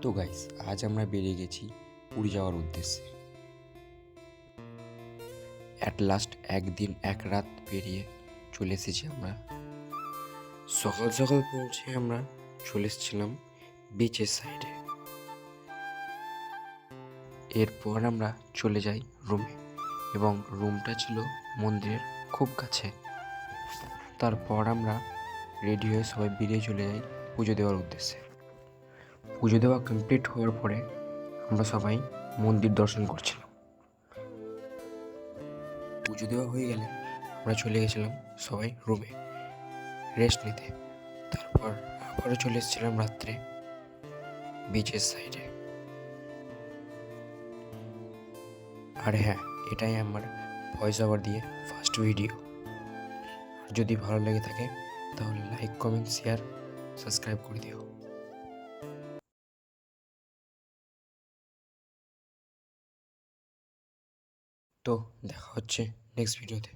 তো গাইস, আজ আমরা বেরিয়ে গেছি পুরী যাওয়ার উদ্দেশ্যে। অ্যাট লাস্ট একদিন এক রাত পেরিয়ে চলে এসেছি আমরা। সকাল সকাল পৌঁছে আমরা চলে এসেছিলাম বিচের সাইডে। এরপর আমরা চলে যাই রুমে, এবং রুমটা ছিল মন্দিরের খুব কাছে। তারপর আমরা রেডি হয়ে সবাই বেরিয়ে চলে যাই পুজো দেওয়ার উদ্দেশ্যে। পুজো দেওয়া কমপ্লিট হওয়ার পরে আমরা সবাই মন্দির দর্শন করছিলাম। পুজো দেওয়া হয়ে গেলে আমরা চলে গেছিলাম সবাই রুমে রেস্ট নিতে। তারপর আবারও চলে এসেছিলাম রাত্রে বিচের সাইডে। আর হ্যাঁ, এটাই আমার ভয়েস ওভার দিয়ে ফার্স্ট ভিডিও। আর যদি ভালো লেগে থাকে তাহলে লাইক, কমেন্ট, শেয়ার, সাবস্ক্রাইব করে দিও। তো দেখা হচ্ছে নেক্সট ভিডিওতে।